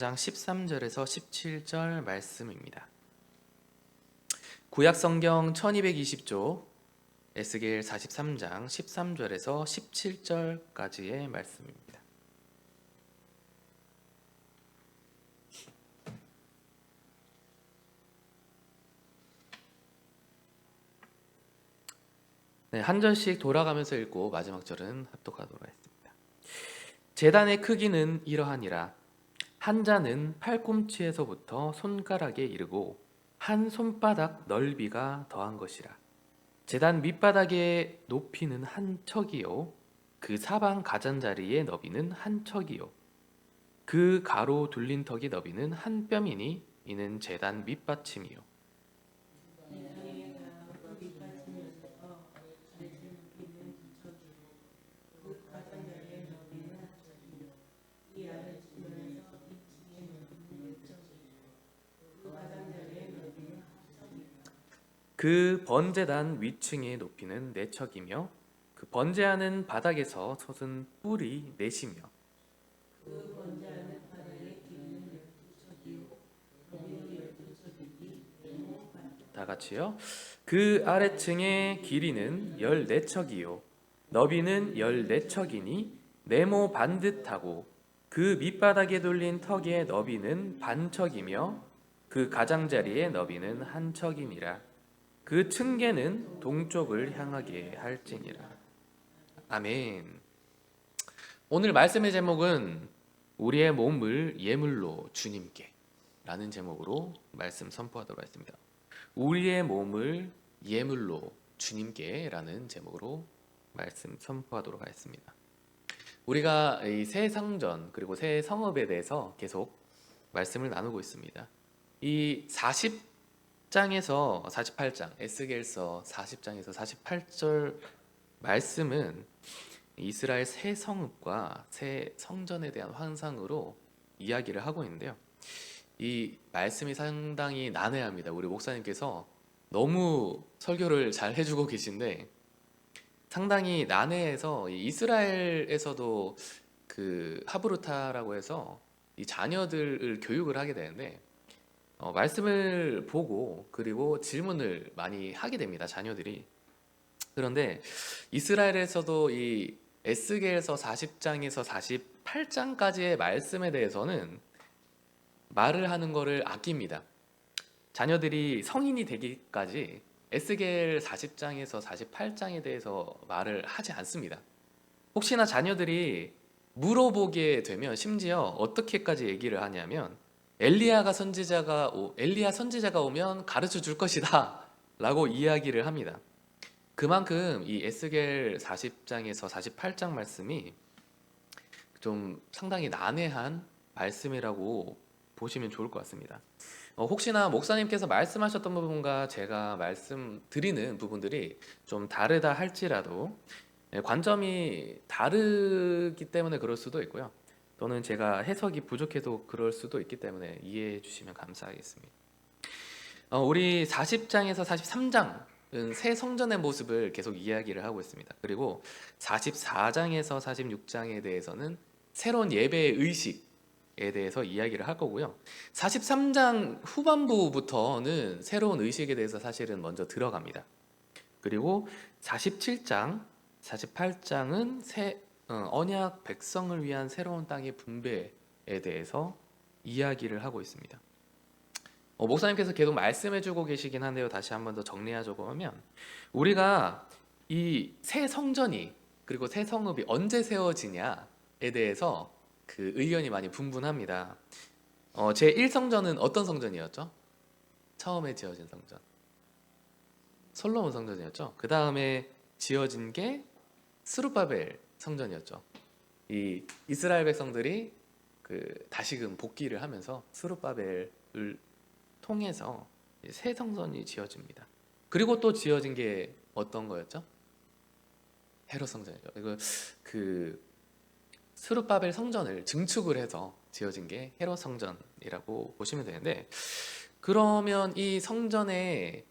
장 13절에서 17절 말씀입니다. 구약성경 1220조 에스겔 43장 13절에서 17절까지의 말씀입니다. 네, 한 절씩 돌아가면서 읽고 마지막 절은 합독하도록 하겠습니다. 제단의 크기는 이러하니라. 한 자는 팔꿈치에서부터 손가락에 이르고 한 손바닥 넓이가 더한 것이라. 제단 밑바닥의 높이는 한 척이요 그 사방 가장자리의 너비는 한 척이요 그 가로 둘린 턱의 너비는 한 뼘이니 이는 제단 밑받침이요. 그 번제단 위층의 높이는 네 척이며 그 번제하는 바닥에서 솟은 뿔이 넷이며 다 같이요. 그 아래층의 길이는 14척이요 너비는 14척이니 네모 반듯하고 그 밑바닥에 돌린 턱의 너비는 반척이며 그 가장자리의 너비는 한 척이니라. 그 층계는 동쪽을 향하게 할지니라. 아멘. 오늘 말씀의 제목은 우리의 몸을 예물로 주님께 라는 제목으로 말씀 선포하도록 하겠습니다. 우리의 몸을 예물로 주님께 라는 제목으로 말씀 선포하도록 하겠습니다. 우리가 이 새 성전 그리고 새 성읍에 대해서 계속 말씀을 나누고 있습니다. 이 40장에서 48장 에스겔서 40장에서 48절 말씀은 이스라엘 새 성읍과 새 성전에 대한 환상으로 이야기를 하고 있는데요. 이 말씀이 상당히 난해합니다. 우리 목사님께서 너무 설교를 잘 해주고 계신데 상당히 난해해서 이스라엘에서도 그 하브루타라고 해서 이 자녀들을 교육을 하게 되는데 말씀을 보고 그리고 질문을 많이 하게 됩니다. 자녀들이. 그런데 이스라엘에서도 이 에스겔서 40장에서 48장까지의 말씀에 대해서는 말을 하는 거를 아낍니다. 자녀들이 성인이 되기까지 에스겔 40장에서 48장에 대해서 말을 하지 않습니다. 혹시나 자녀들이 물어보게 되면 심지어 어떻게까지 얘기를 하냐면 엘리야 선지자가 오면 가르쳐 줄 것이다 라고 이야기를 합니다. 그만큼 이 에스겔 40장에서 48장 말씀이 좀 상당히 난해한 말씀이라고 보시면 좋을 것 같습니다. 혹시나 목사님께서 말씀하셨던 부분과 제가 말씀드리는 부분들이 좀 다르다 할지라도 관점이 다르기 때문에 그럴 수도 있고요. 또는 제가 해석이 부족해도 그럴 수도 있기 때문에 이해해 주시면 감사하겠습니다. 우리 40장에서 43장은 새 성전의 모습을 계속 이야기를 하고 있습니다. 그리고 44장에서 46장에 대해서는 새로운 예배의 의식에 대해서 이야기를 할 거고요. 43장 후반부부터는 새로운 의식에 대해서 사실은 먼저 들어갑니다. 그리고 47장, 48장은 언약 백성을 위한 새로운 땅의 분배에 대해서 이야기를 하고 있습니다. 목사님께서 계속 말씀해주고 계시긴 한데요. 다시 한번 더 정리하자고 하면 우리가 이 새 성전이 그리고 새 성읍이 언제 세워지냐에 대해서 그 의견이 많이 분분합니다. 제1성전은 어떤 성전이었죠? 처음에 지어진 성전 솔로몬 성전이었죠. 그 다음에 지어진 게 스룹바벨 성전이었죠. 이 이스라엘 백성들이 그 다시금 복귀를 하면서 스룹바벨을 통해서 새 성전이 지어집니다. 그리고 또 지어진 게 어떤 거였죠? 헤롯 성전이죠. 그 스룹바벨 성전을 증축을 해서 지어진 게 헤롯 성전이라고 보시면 되는데, 그러면 이 성전의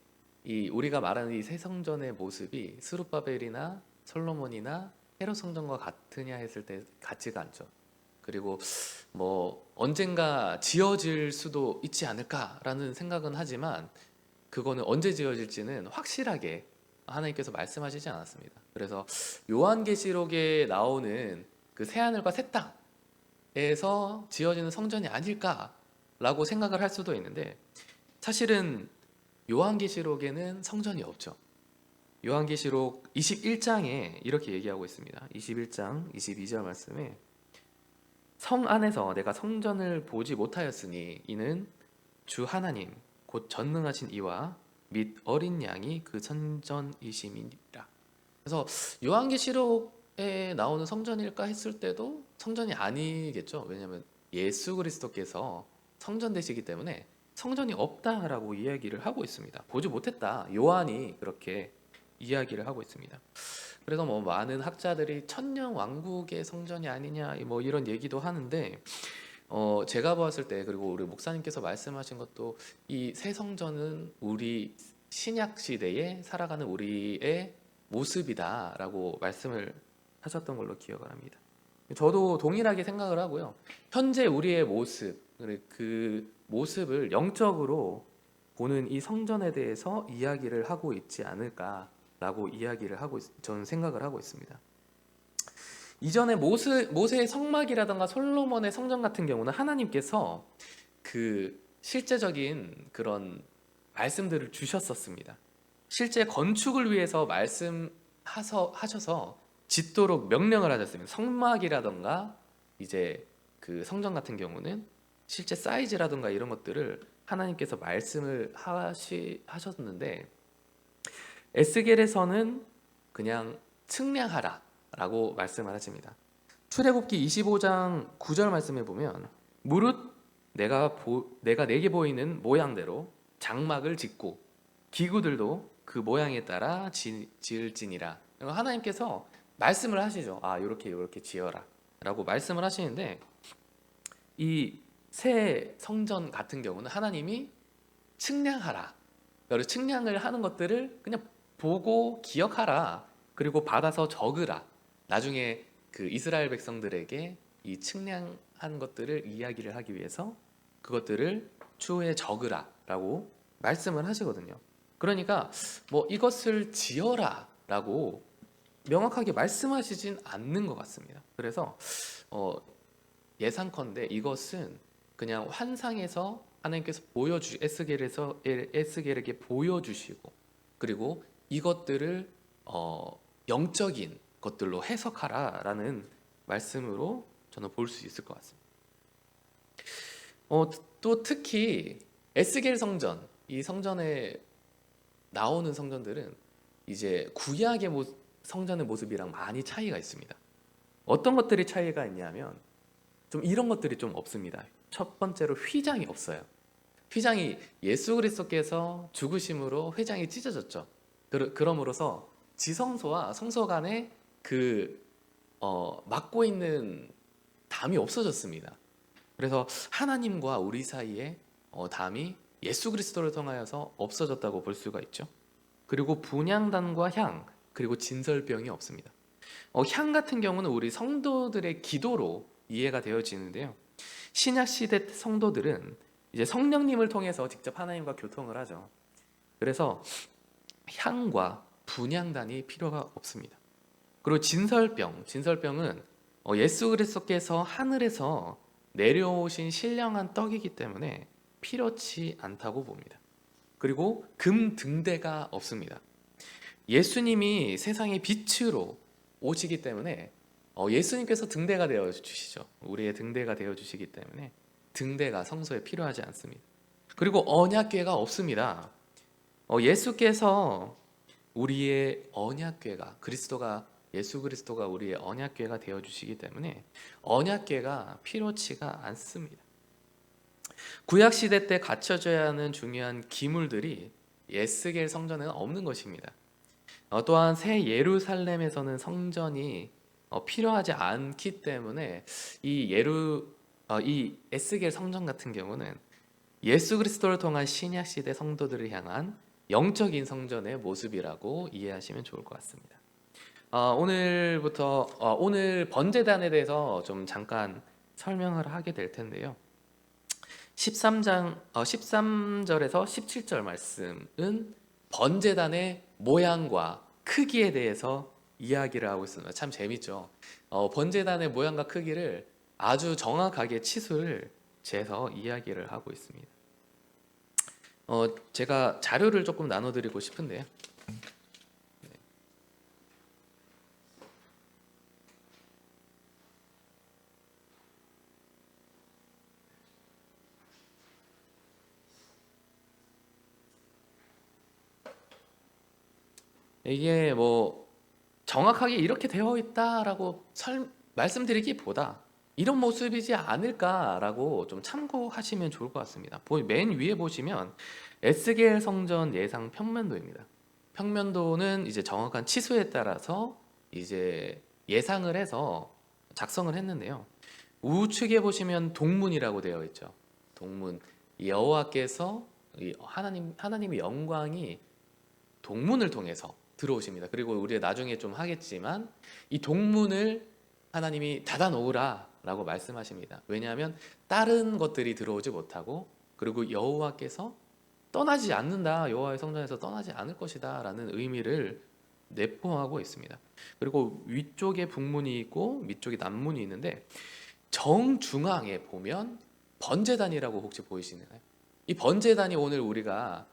우리가 말하는 이 새 성전의 모습이 스룹바벨이나 솔로몬이나 헤롯 성전과 같으냐 했을 때 같지가 않죠. 그리고 뭐 언젠가 지어질 수도 있지 않을까라는 생각은 하지만 그거는 언제 지어질지는 확실하게 하나님께서 말씀하시지 않았습니다. 그래서 요한계시록에 나오는 그 새하늘과 새 땅에서 지어지는 성전이 아닐까라고 생각을 할 수도 있는데, 사실은 요한계시록에는 성전이 없죠. 요한계시록 21장에 이렇게 얘기하고 있습니다. 21장 22절 말씀에 성 안에서 내가 성전을 보지 못하였으니 이는 주 하나님 곧 전능하신 이와 및 어린 양이 그 성전이심이니라. 그래서 요한계시록에 나오는 성전일까 했을 때도 성전이 아니겠죠. 왜냐하면 예수 그리스도께서 성전 되시기 때문에 성전이 없다라고 이야기를 하고 있습니다. 보지 못했다. 요한이 그렇게 이야기를 하고 있습니다. 그래서 뭐 많은 학자들이 천년 왕국의 성전이 아니냐 뭐 이런 얘기도 하는데, 제가 보았을 때, 그리고 우리 목사님께서 말씀하신 것도 이 새 성전은 우리 신약 시대에 살아가는 우리의 모습이다라고 말씀을 하셨던 걸로 기억을 합니다. 저도 동일하게 생각을 하고요. 현재 우리의 모습, 그 모습을 영적으로 보는 이 성전에 대해서 이야기를 하고 있지 않을까라고 저는 생각을 하고 있습니다. 이전에 모세의 성막이라든가 솔로몬의 성전 같은 경우는 하나님께서 그 실제적인 그런 말씀들을 주셨었습니다. 실제 건축을 위해서 말씀하셔서 짓도록 명령을 하셨습니다. 성막이라든가 이제 그 성전 같은 경우는 실제 사이즈라든가 이런 것들을 하나님께서 말씀을 하셨는데, 에스겔에서는 그냥 측량하라 라고 말씀을 하십니다. 출애굽기 25장 9절 말씀에 보면 무릇 내가 내게 보이는 모양대로 장막을 짓고 기구들도 그 모양에 따라 지을지니라. 하나님께서 말씀을 하시죠. 이렇게 지어라 라고 말씀을 하시는데, 이 새 성전 같은 경우는 하나님이 측량하라, 그리고 측량을 하는 것들을 그냥 보고 기억하라, 그리고 받아서 적으라. 나중에 그 이스라엘 백성들에게 이 측량한 것들을 이야기를 하기 위해서 그것들을 추후에 적으라라고 말씀을 하시거든요. 그러니까 뭐 이것을 지어라라고 명확하게 말씀하시진 않는 것 같습니다. 그래서 예상컨대 이것은 그냥 환상에서 하나님께서 에스겔에게 보여주시고, 그리고 이것들을 영적인 것들로 해석하라라는 말씀으로 저는 볼 수 있을 것 같습니다. 또 특히 에스겔 성전, 이 성전에 나오는 성전들은 이제 구약의 성전의 모습이랑 많이 차이가 있습니다. 어떤 것들이 차이가 있냐면 좀 이런 것들이 좀 없습니다. 첫 번째로 휘장이 없어요. 휘장이 예수 그리스도께서 죽으심으로 휘장이 찢어졌죠. 그럼으로써 지성소와 성소 간에 막고 있는 담이 없어졌습니다. 그래서 하나님과 우리 사이에 담이 예수 그리스도를 통하여서 없어졌다고 볼 수가 있죠. 그리고 분향단과 향, 그리고 진설병이 없습니다. 향 같은 경우는 우리 성도들의 기도로 이해가 되어지는데요. 신약 시대 성도들은 이제 성령님을 통해서 직접 하나님과 교통을 하죠. 그래서 향과 분향단이 필요가 없습니다. 그리고 진설병은 예수 그리스도께서 하늘에서 내려오신 신령한 떡이기 때문에 필요치 않다고 봅니다. 그리고 금 등대가 없습니다. 예수님이 세상의 빛으로 오시기 때문에 예수님께서 등대가 되어 주시죠. 우리의 등대가 되어 주시기 때문에 등대가 성소에 필요하지 않습니다. 그리고 언약궤가 없습니다. 예수께서 우리의 언약궤가, 예수 그리스도가 우리의 언약궤가 되어 주시기 때문에 언약궤가 필요치가 않습니다. 구약 시대 때 갖춰져야 하는 중요한 기물들이 에스겔 성전에는 없는 것입니다. 또한 새 예루살렘에서는 성전이 필요하지 않기 때문에 이 에스겔 성전 같은 경우는 예수 그리스도를 통한 신약 시대 성도들을 향한 영적인 성전의 모습이라고 이해하시면 좋을 것 같습니다. 오늘 번제단에 대해서 좀 잠깐 설명을 하게 될 텐데요. 13절에서 17절 말씀은 번제단의 모양과 크기에 대해서 이야기를 하고 있습니다. 참 재밌죠. 번제단의 모양과 크기를 아주 정확하게 치수를 재서 이야기를 하고 있습니다. 제가 자료를 조금 나눠드리고 싶은데요. 이게 뭐 정확하게 이렇게 되어 있다라고 말씀드리기보다 이런 모습이지 않을까라고 좀 참고하시면 좋을 것 같습니다. 맨 위에 보시면 에스겔 성전 예상 평면도입니다. 평면도는 이제 정확한 치수에 따라서 이제 예상을 해서 작성을 했는데요. 우측에 보시면 동문이라고 되어 있죠. 동문. 여호와께서 하나님의 영광이 동문을 통해서 들어오십니다. 그리고 우리가 나중에 좀 하겠지만 이 동문을 하나님이 닫아 놓으라라고 말씀하십니다. 왜냐하면 다른 것들이 들어오지 못하고 그리고 여호와께서 떠나지 않는다. 여호와의 성전에서 떠나지 않을 것이다라는 의미를 내포하고 있습니다. 그리고 위쪽에 북문이 있고 밑쪽에 남문이 있는데 정중앙에 보면 번제단이라고 혹시 보이시나요? 이 번제단이 오늘 우리가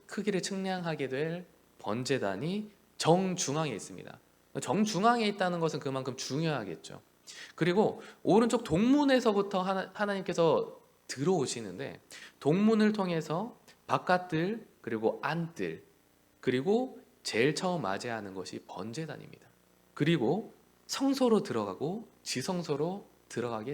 크기를 측량하게 될 번제단이 정중앙에 있습니다. 정중앙에 있다는 것은 그만큼 중요하겠죠. 그리고 오른쪽 동문에서부터 하나님께서 들어오시는데 동문을 통해서 바깥들 그리고 안뜰 그리고 제일 처음 맞이하는 것이 번제단입니다. 그리고 성소로 들어가고 지성소로 들어가게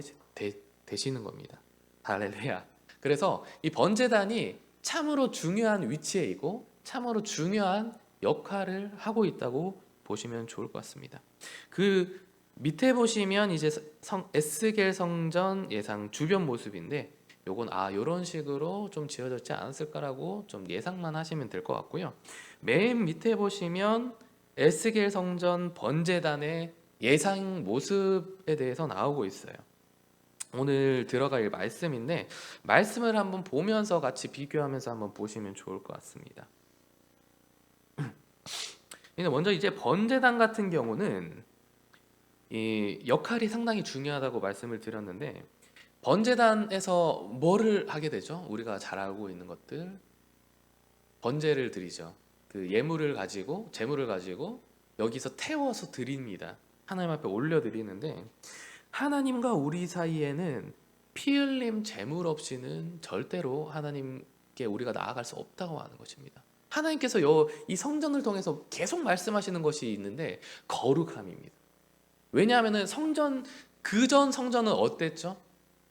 되시는 겁니다. 할렐루야. 그래서 이 번제단이 참으로 중요한 위치에 있고 참으로 중요한 역할을 하고 있다고 보시면 좋을 것 같습니다. 그 밑에 보시면 이제 에스겔 성전 예상 주변 모습인데 요건 요런 식으로 좀 지어졌지 않았을까라고 좀 예상만 하시면 될 것 같고요. 맨 밑에 보시면 에스겔 성전 번제단의 예상 모습에 대해서 나오고 있어요. 오늘 들어갈 말씀인데 말씀을 한번 보면서 같이 비교하면서 한번 보시면 좋을 것 같습니다. 먼저 이제 번제단 같은 경우는 이 역할이 상당히 중요하다고 말씀을 드렸는데 번제단에서 뭐를 하게 되죠? 우리가 잘 알고 있는 것들 번제를 드리죠. 그 예물을 가지고 제물을 가지고 여기서 태워서 드립니다. 하나님 앞에 올려 드리는데 하나님과 우리 사이에는 피 흘림 제물 없이는 절대로 하나님께 우리가 나아갈 수 없다고 하는 것입니다. 하나님께서 이 성전을 통해서 계속 말씀하시는 것이 있는데 거룩함입니다. 왜냐하면 그전 성전은 어땠죠?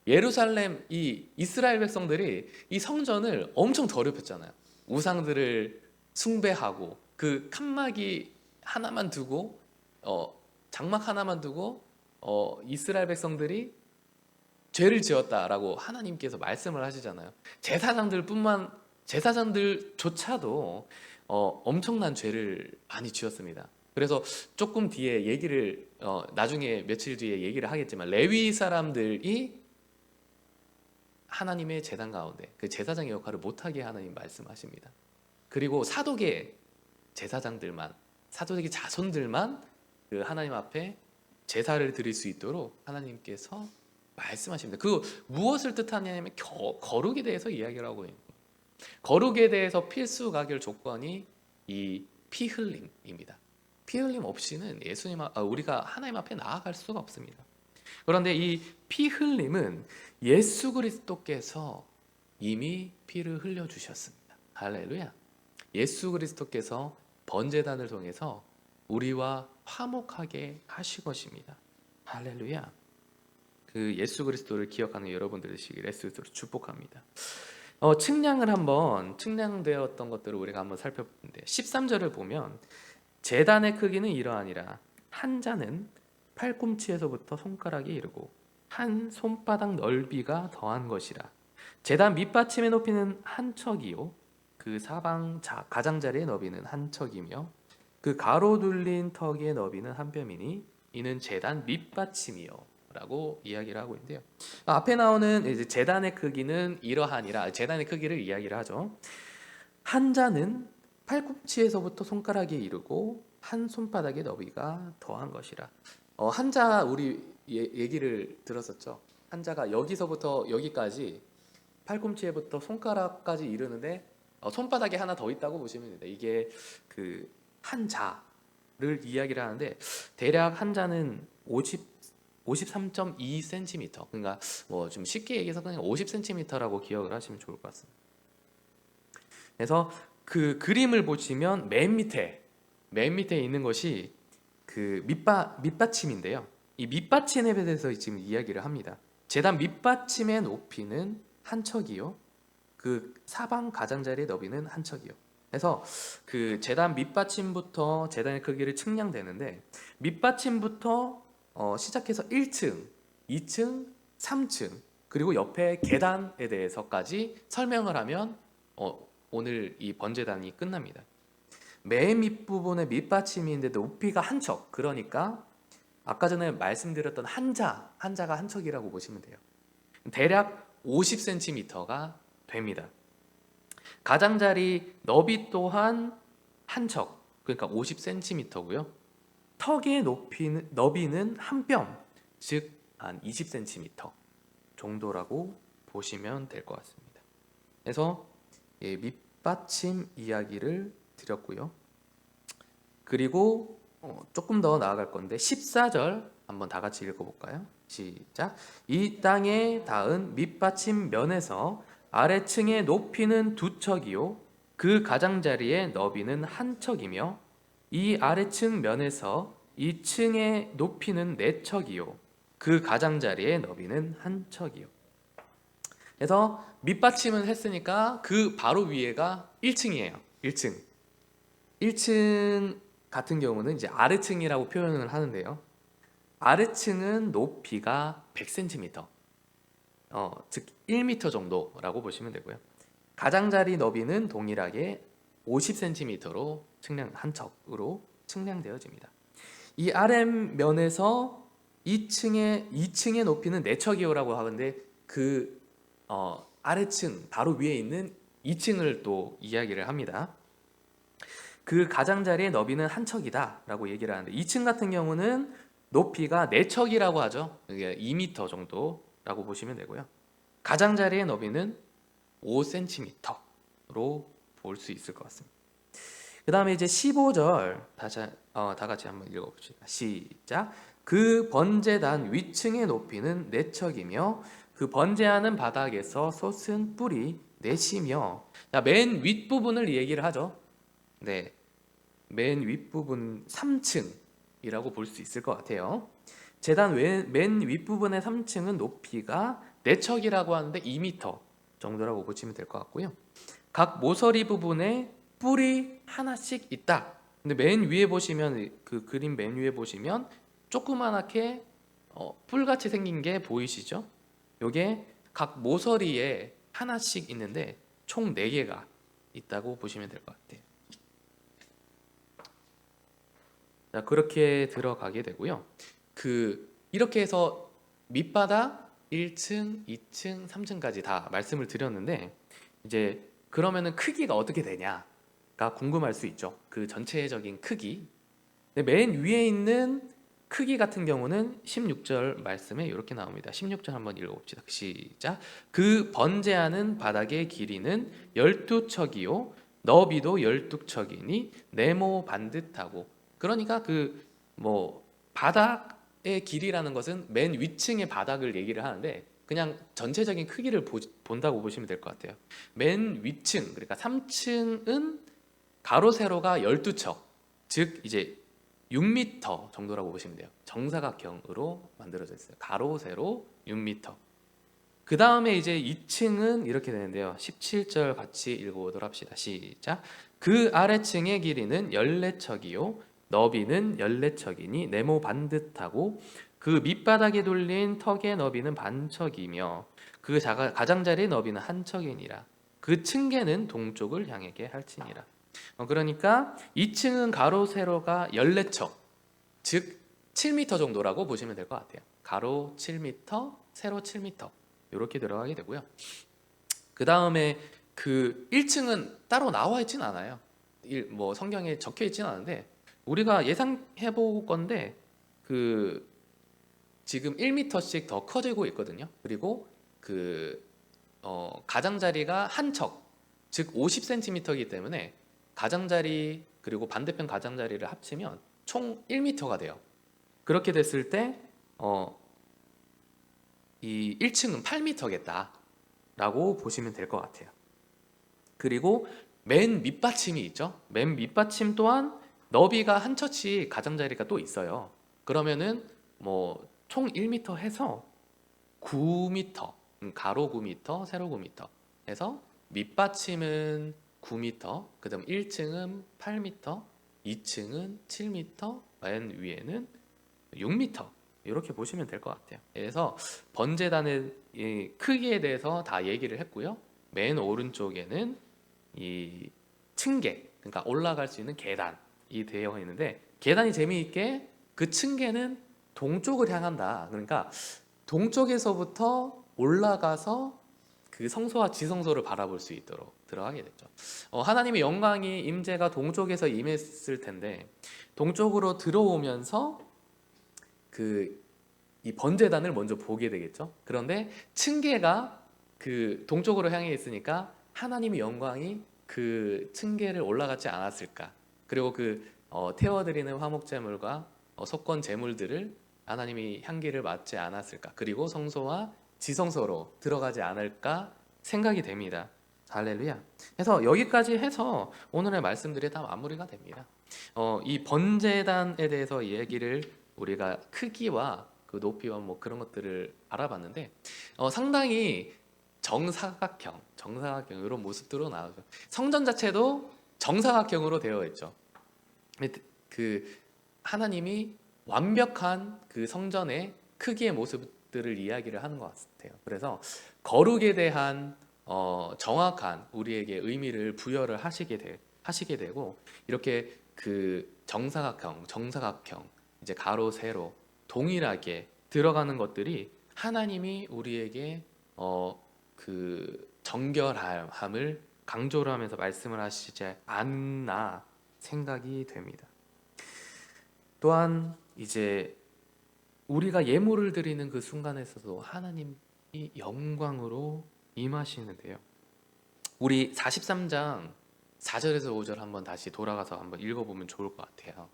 예루살렘 이 이스라엘 백성들이 이 성전을 엄청 더럽혔잖아요. 우상들을 숭배하고 그 칸막이 하나만 두고 장막 하나만 두고 이스라엘 백성들이 죄를 지었다라고 하나님께서 말씀을 하시잖아요. 제사장들조차도 엄청난 죄를 많이 지었습니다. 그래서 조금 뒤에 얘기를 나중에 며칠 뒤에 얘기를 하겠지만 레위 사람들이 하나님의 제단 가운데 그 제사장의 역할을 못하게 하나님 말씀하십니다. 그리고 사독의 자손들만 그 하나님 앞에 제사를 드릴 수 있도록 하나님께서 말씀하십니다. 그 무엇을 뜻하냐면 거룩에 대해서 이야기를 하고 있는 거예요. 거룩에 대해서 필수 가결 조건이 이 피 흘림입니다. 피 흘림 없이는 우리가 하나님 앞에 나아갈 수가 없습니다. 그런데 이 피 흘림은 예수 그리스도께서 이미 피를 흘려 주셨습니다. 할렐루야. 예수 그리스도께서 번제단을 통해서 우리와 화목하게 하실 것입니다. 할렐루야. 그 예수 그리스도를 기억하는 여러분들 되시길 예수 그리스도로 축복합니다. 측량되었던 것들을 우리가 한번 살펴보는데 13절을 보면 제단의 크기는 이러하니라. 한 자는 팔꿈치에서부터 손가락에 이르고 한 손바닥 넓이가 더한 것이라. 제단 밑받침의 높이는 한 척이요 그 사방 가장자리의 너비는 한 척이며 그 가로 둘린 턱의 너비는 한 뼘이니 이는 제단 밑받침이요 라고 이야기를 하고 있는데요. 앞에 나오는 이제 제단의 크기는 이러하니라, 제단의 크기를 이야기를 하죠. 한자는 팔꿈치에서부터 손가락에 이르고 한 손바닥의 너비가 더한 것이라. 한자 우리 얘기를 들었었죠. 한자가 여기서부터 여기까지 팔꿈치에부터 손가락까지 이르는데 손바닥에 하나 더 있다고 보시면 됩니다. 이게 그 한자를 이야기를 하는데 대략 한자는 53.2cm. 그러니까 뭐 좀 쉽게 얘기해서 그냥 50cm라고 기억을 하시면 좋을 것 같습니다. 그래서 그 그림을 보시면 맨 밑에 있는 것이 그 밑받침인데요. 이 밑받침에 대해서 지금 이야기를 합니다. 제단 밑받침의 높이는 한 척이요. 그 사방 가장자리의 너비는 한 척이요. 그래서 그 제단 밑받침부터 제단의 크기를 측량되는데 밑받침부터 시작해서 1층, 2층, 3층 그리고 옆에 계단에 대해서까지 설명을 하면 오늘 이 번제단이 끝납니다. 맨 밑부분에 밑받침인데 높이가 한 척. 그러니까 아까 전에 말씀드렸던 한자가 한 척이라고 보시면 돼요. 대략 50cm가 됩니다. 가장자리 너비 또한 한 척, 그러니까 50cm고요. 턱의 너비는 한 뼘, 즉 한 20cm 정도라고 보시면 될 것 같습니다. 그래서 밑받침 이야기를 드렸고요. 그리고 조금 더 나아갈 건데 14절 한번 다 같이 읽어볼까요? 시작. 이 땅에 닿은 밑받침 면에서 아래층의 높이는 두 척이요 그 가장자리의 너비는 한 척이며 이 아래층 면에서 이 층의 높이는 네 척이요 그 가장자리의 너비는 한 척이요. 그래서 밑받침은 했으니까 그 바로 위에가 1층이에요. 1층. 1층 같은 경우는 이제 아래층이라고 표현을 하는데요. 아래층은 높이가 100cm, 즉 1m 정도라고 보시면 되고요. 가장자리 너비는 동일하게 50cm로 한 척으로 측량되어집니다. 이 아랫면에서 2층의 높이는 4척이요라고 하는데 그 아래층 바로 위에 있는 2층을 또 이야기를 합니다. 그 가장자리의 너비는 한 척이다 라고 얘기를 하는데 2층 같은 경우는 높이가 4척이라고 하죠. 이게 2m 정도라고 보시면 되고요. 가장자리의 너비는 5cm로 볼 수 있을 것 같습니다. 그 다음에 이제 15절 다 같이 한번 읽어봅시다. 시작. 그 번제단 위층의 높이는 4척이며 그 번제하는 바닥에서 솟은 뿔이 4시며 맨 윗부분을 얘기를 하죠. 네, 맨 윗부분 3층이라고 볼 수 있을 것 같아요. 제단 맨 윗부분의 3층은 높이가 4척이라고 하는데 2m 정도라고 보시면 될 것 같고요. 각 모서리 부분에 뿔이 하나씩 있다. 근데 맨 위에 보시면 그 그림 맨 위에 보시면 조그만하게 뿔같이 생긴 게 보이시죠? 요게 각 모서리에 하나씩 있는데 총 4개가 있다고 보시면 될 것 같아요. 자, 그렇게 들어가게 되고요. 이렇게 해서 밑바닥 1층, 2층, 3층까지 다 말씀을 드렸는데 이제 그러면은 크기가 어떻게 되냐가 궁금할 수 있죠. 그 전체적인 크기. 근데 맨 위에 있는 크기 같은 경우는 16절 말씀에 이렇게 나옵니다. 16절 한번 읽어봅시다. 시작. 그 번제하는 바닥의 길이는 12척이요 너비도 12척이니 네모 반듯하고. 그러니까 바닥의 길이라는 것은 맨 위층의 바닥을 얘기를 하는데 그냥 전체적인 크기를 본다고 보시면 될 것 같아요. 맨 위층, 그러니까 3층은 가로 세로가 12척, 즉 이제 6m 정도라고 보시면 돼요. 정사각형으로 만들어져 있어요. 가로 세로 6m. 그 다음에 이제 2층은 이렇게 되는데요. 17절 같이 읽어보도록 합시다. 시작. 그 아래층의 길이는 14척이요 너비는 14척이니 네모 반듯하고 그 밑바닥에 돌린 턱의 너비는 반척이며 그 가장자리의 너비는 한 척이니라. 그 층계는 동쪽을 향하게 할지니라. 그러니까 2층은 가로 세로가 14척, 즉 7m 정도라고 보시면 될 것 같아요. 가로 7m, 세로 7m 이렇게 들어가게 되고요. 그 다음에 그 1층은 따로 나와 있진 않아요. 뭐 성경에 적혀 있진 않은데 우리가 예상해 볼 건데 그 지금 1m씩 더 커지고 있거든요. 그리고 그 가장자리가 한 척, 즉 50cm이기 때문에 가장자리 그리고 반대편 가장자리를 합치면 총 1m가 돼요. 그렇게 됐을 때 이 1층은 8m겠다라고 보시면 될 것 같아요. 그리고 맨 밑받침이 있죠. 맨 밑받침 또한 너비가 한 척씩 가장자리가 또 있어요. 그러면은 뭐 총 1m 해서 9m, 가로 9m, 세로 9m 해서 밑받침은 9m, 그다음 1층은 8m, 2층은 7m, 맨 위에는 6m 이렇게 보시면 될 것 같아요. 그래서 번제단의 이 크기에 대해서 다 얘기를 했고요. 맨 오른쪽에는 이 층계, 그러니까 올라갈 수 있는 계단이 되어 있는데 계단이 재미있게 그 층계는 동쪽을 향한다. 그러니까 동쪽에서부터 올라가서 그 성소와 지성소를 바라볼 수 있도록 들어가게 됐죠. 하나님의 영광이 임재가 동쪽에서 임했을 텐데 동쪽으로 들어오면서 그 이 번제단을 먼저 보게 되겠죠. 그런데 층계가 그 동쪽으로 향해 있으니까 하나님의 영광이 그 층계를 올라가지 않았을까. 그리고 그 태워드리는 화목제물과 속건 제물들을 하나님이 향기를 맡지 않았을까. 그리고 성소와 지성소로 들어가지 않을까 생각이 됩니다. 할렐루야. 그래서 여기까지 해서 오늘의 말씀들이 다 마무리가 됩니다. 이 번제단에 대해서 얘기를 우리가 크기와 그 높이와 뭐 그런 것들을 알아봤는데 상당히 정사각형 이런 모습들로 나오죠. 성전 자체도 정사각형으로 되어 있죠. 그 하나님이 완벽한 그 성전의 크기의 모습들을 이야기를 하는 것 같아요. 그래서 거룩에 대한 정확한 우리에게 의미를 부여를 하시게 되고 이렇게 그 정사각형, 이제 가로, 세로 동일하게 들어가는 것들이 하나님이 우리에게 그 정결함을 강조를 하면서 말씀을 하시지 않나 생각이 됩니다. 또한 이제 우리가 예물을 드리는 그 순간에서도 하나님이 영광으로 임하시는데요. 우리 43장 4절에서 5절 한번 다시 돌아가서 한번 읽어보면 좋을 것 같아요.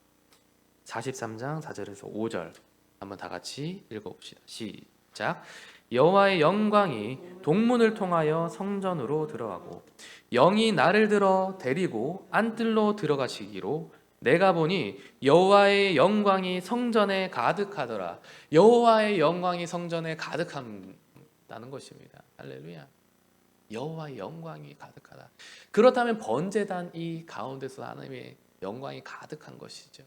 43장 4절에서 5절 한번 다 같이 읽어봅시다. 시작. 여호와의 영광이 동문을 통하여 성전으로 들어가고 영이 나를 들어 데리고 안뜰로 들어가시기로 내가 보니 여호와의 영광이 성전에 가득하더라. 여호와의 영광이 성전에 가득한다는 것입니다. 할렐루야. 여호와의 영광이 가득하다. 그렇다면 번제단 이 가운데서 하나님의 영광이 가득한 것이죠.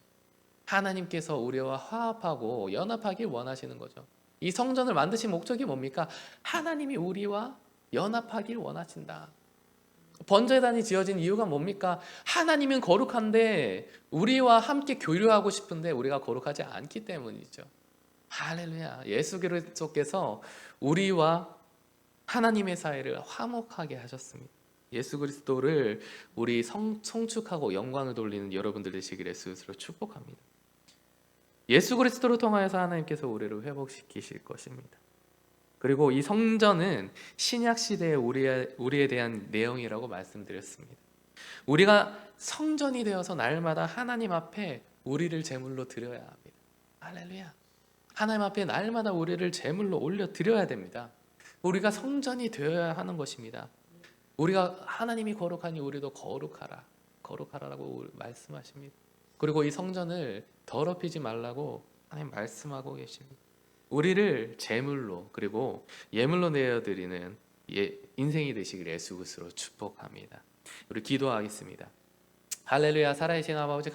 하나님께서 우리와 화합하고 연합하길 원하시는 거죠. 이 성전을 만드신 목적이 뭡니까? 하나님이 우리와 연합하길 원하신다. 번제단이 지어진 이유가 뭡니까? 하나님은 거룩한데 우리와 함께 교류하고 싶은데 우리가 거룩하지 않기 때문이죠. 할렐루야. 예수 그리스도께서 우리와 하나님의 사이를 화목하게 하셨습니다. 예수 그리스도를 우리 성축하고 영광을 돌리는 여러분들 되시기를 예수 스스로 축복합니다. 예수 그리스도를 통하여서 하나님께서 우리를 회복시키실 것입니다. 그리고 이 성전은 신약 시대의 우리에 대한 내용이라고 말씀드렸습니다. 우리가 성전이 되어서 날마다 하나님 앞에 우리를 제물로 드려야 합니다. 할렐루야. 하나님 앞에 날마다 우리를 제물로 올려 드려야 됩니다. 우리가 성전이 되어야 하는 것입니다. 우리가 하나님이 거룩하니 우리도 거룩하라고 말씀하십니다. 그리고 이 성전을 더럽히지 말라고 하나님 말씀하고 계십니다. 우리를 제물로 그리고 예물로 내어드리는 인생이 되시길 예수 그리스도로 축복합니다. 우리 기도하겠습니다. 할렐루야. 살아계신 아버지